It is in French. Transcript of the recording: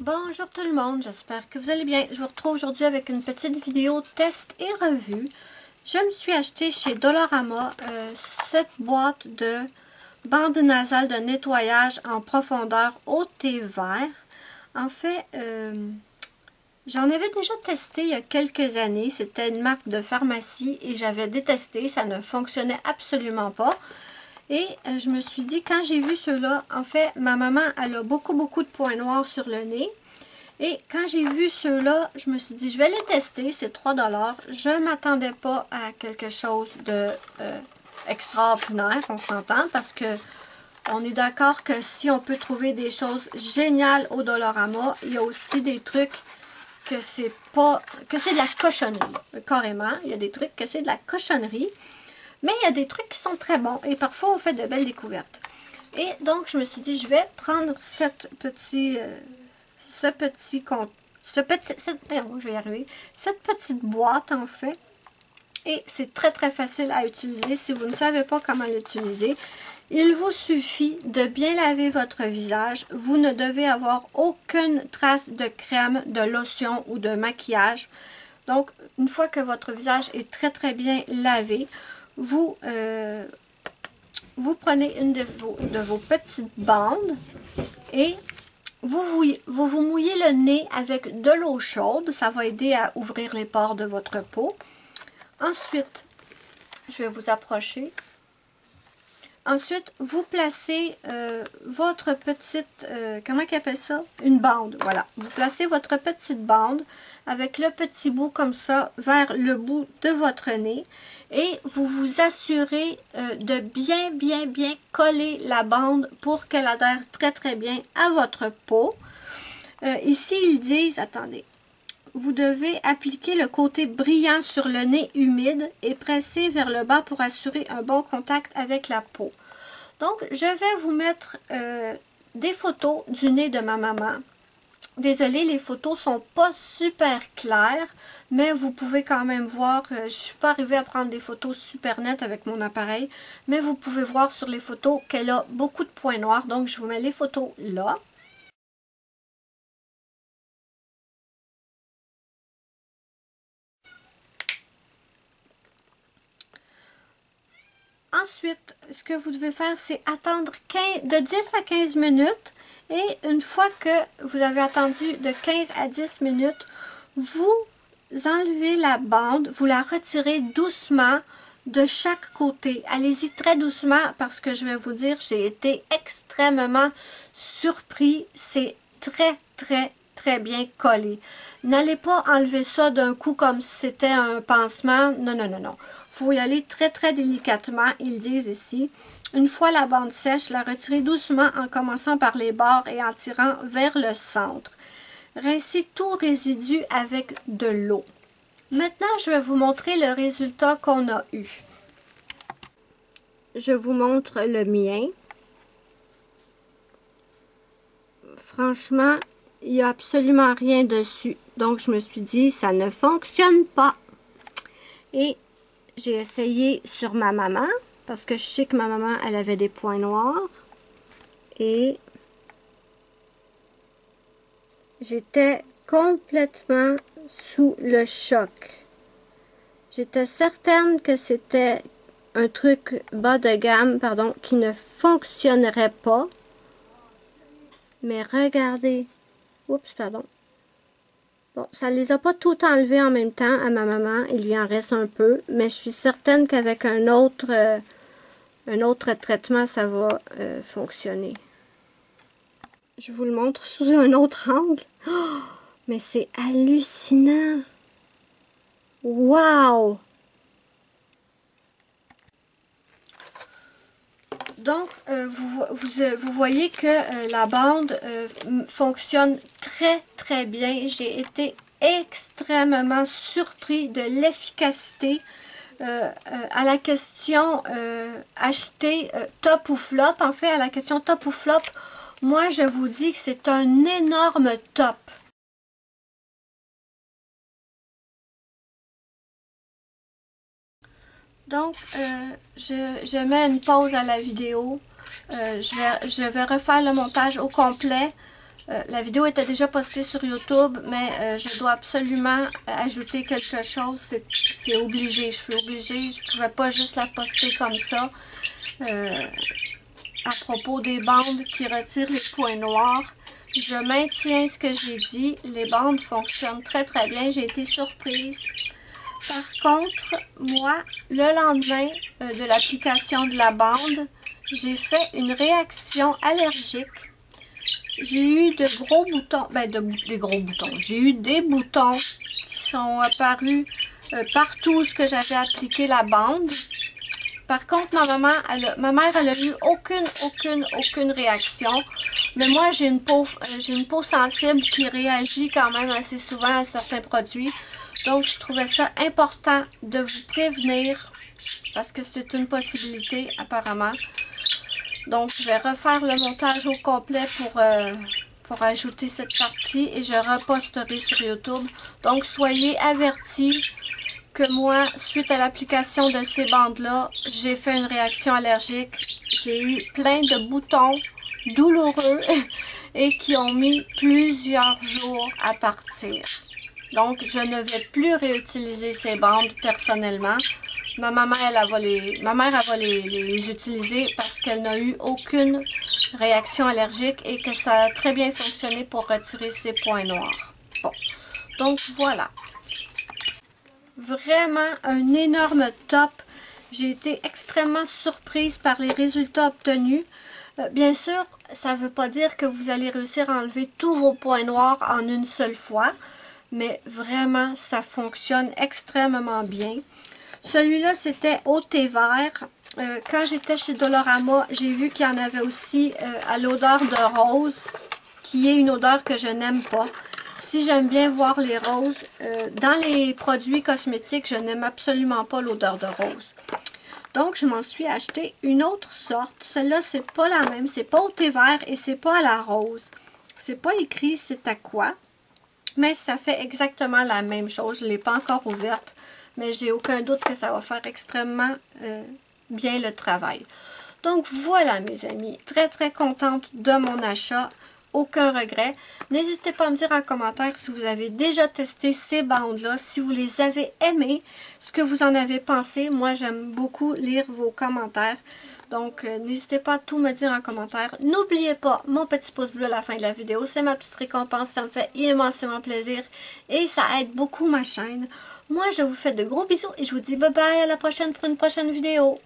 Bonjour tout le monde, j'espère que vous allez bien. Je vous retrouve aujourd'hui avec une petite vidéo test et revue. Je me suis acheté chez Dollarama cette boîte de bande nasale de nettoyage en profondeur au thé vert. En fait, j'en avais déjà testé il y a quelques années. C'était une marque de pharmacie et j'avais détesté, ça ne fonctionnait absolument pas. Et je me suis dit, quand j'ai vu ceux-là, en fait, ma maman, elle a beaucoup de points noirs sur le nez. Et quand j'ai vu ceux-là, je me suis dit, je vais les tester, c'est 3 $. Je ne m'attendais pas à quelque chose de extraordinaire, on s'entend, parce que on est d'accord que si on peut trouver des choses géniales au Dollarama, il y a aussi des trucs que c'est de la cochonnerie, carrément. Il y a des trucs que c'est de la cochonnerie. Mais il y a des trucs qui sont très bons et parfois on fait de belles découvertes. Et donc je me suis dit, je vais prendre cette petite boîte en fait. Et c'est très facile à utiliser. Si vous ne savez pas comment l'utiliser, il vous suffit de bien laver votre visage. Vous ne devez avoir aucune trace de crème, de lotion ou de maquillage. Donc une fois que votre visage est très bien lavé, vous prenez une de vos petites bandes et vous mouillez le nez avec de l'eau chaude. Ça va aider à ouvrir les pores de votre peau. Ensuite, je vais vous approcher. Ensuite, vous placez votre petite, comment on appelle ça? Une bande, voilà. Vous placez votre petite bande avec le petit bout comme ça vers le bout de votre nez et vous vous assurez de bien coller la bande pour qu'elle adhère très bien à votre peau. Ici, ils disent, attendez, vous devez appliquer le côté brillant sur le nez humide et presser vers le bas pour assurer un bon contact avec la peau. Donc, je vais vous mettre des photos du nez de ma maman. Désolée, les photos sont pas super claires, mais vous pouvez quand même voir, je suis pas arrivée à prendre des photos super nettes avec mon appareil, mais vous pouvez voir sur les photos qu'elle a beaucoup de points noirs, donc je vous mets les photos là. Ensuite, ce que vous devez faire, c'est attendre de 10 à 15 minutes. Et une fois que vous avez attendu de 15 à 10 minutes, vous enlevez la bande, vous la retirez doucement de chaque côté. Allez-y très doucement parce que je vais vous dire, j'ai été extrêmement surpris. C'est très bien collé. N'allez pas enlever ça d'un coup comme si c'était un pansement. Non. Il faut y aller très délicatement. Ils disent ici. Une fois la bande sèche, la retirez doucement en commençant par les bords et en tirant vers le centre. Rincez tout résidu avec de l'eau. Maintenant, je vais vous montrer le résultat qu'on a eu. Je vous montre le mien. Franchement, il n'y a absolument rien dessus. Donc, je me suis dit, ça ne fonctionne pas. Et j'ai essayé sur ma maman, parce que je sais que ma maman, elle avait des points noirs. Et j'étais complètement sous le choc. J'étais certaine que c'était un truc bas de gamme, pardon, qui ne fonctionnerait pas. Mais regardez. Oups, pardon. Bon, ça ne les a pas tout enlevés en même temps à ma maman. Il lui en reste un peu. Mais je suis certaine qu'avec un autre traitement, ça va fonctionner. Je vous le montre sous un autre angle. Oh, mais c'est hallucinant. Wow! Donc, vous voyez que la bande fonctionne très bien. J'ai été extrêmement surpris de l'efficacité. À la question acheter top ou flop, en fait, à la question top ou flop, moi, je vous dis que c'est un énorme top. Donc, je mets une pause à la vidéo. Je vais refaire le montage au complet. La vidéo était déjà postée sur YouTube, mais je dois absolument ajouter quelque chose. C'est obligé, je suis obligée. Je ne pouvais pas juste la poster comme ça. À propos des bandes qui retirent les points noirs, je maintiens ce que j'ai dit. Les bandes fonctionnent très très bien. J'ai été surprise. Par contre, moi, le lendemain de l'application de la bande, j'ai fait une réaction allergique. J'ai eu de gros boutons, des gros boutons. J'ai eu des boutons qui sont apparus partout où j'avais appliqué la bande. Par contre, ma mère, elle a eu aucune réaction. Mais moi, j'ai une peau sensible qui réagit quand même assez souvent à certains produits. Donc, je trouvais ça important de vous prévenir parce que c'est une possibilité apparemment. Donc, je vais refaire le montage au complet pour ajouter cette partie et je reposterai sur YouTube. Donc, soyez avertis que moi, suite à l'application de ces bandes-là, j'ai fait une réaction allergique. J'ai eu plein de boutons douloureux et qui ont mis plusieurs jours à partir. Donc, je ne vais plus réutiliser ces bandes personnellement. Ma mère, elle va les utiliser parce qu'elle n'a eu aucune réaction allergique et que ça a très bien fonctionné pour retirer ses points noirs. Bon, donc voilà. Vraiment un énorme top. J'ai été extrêmement surprise par les résultats obtenus. Bien sûr, ça ne veut pas dire que vous allez réussir à enlever tous vos points noirs en une seule fois. Mais vraiment, ça fonctionne extrêmement bien. Celui-là, c'était au thé vert. Quand j'étais chez Dolorama, j'ai vu qu'il y en avait aussi à l'odeur de rose, qui est une odeur que je n'aime pas. Si j'aime bien voir les roses, dans les produits cosmétiques, je n'aime absolument pas l'odeur de rose. Donc, je m'en suis acheté une autre sorte. Celle-là, c'est pas la même. C'est pas au thé vert et c'est pas à la rose. C'est pas écrit c'est à quoi. Mais ça fait exactement la même chose. Je ne l'ai pas encore ouverte. Mais j'ai aucun doute que ça va faire extrêmement bien le travail. Donc voilà mes amis. Très très contente de mon achat. Aucun regret. N'hésitez pas à me dire en commentaire si vous avez déjà testé ces bandes-là, si vous les avez aimées, ce que vous en avez pensé. Moi, j'aime beaucoup lire vos commentaires. Donc, n'hésitez pas à tout me dire en commentaire. N'oubliez pas mon petit pouce bleu à la fin de la vidéo. C'est ma petite récompense. Ça me fait immensément plaisir et ça aide beaucoup ma chaîne. Moi, je vous fais de gros bisous et je vous dis bye bye à la prochaine pour une prochaine vidéo.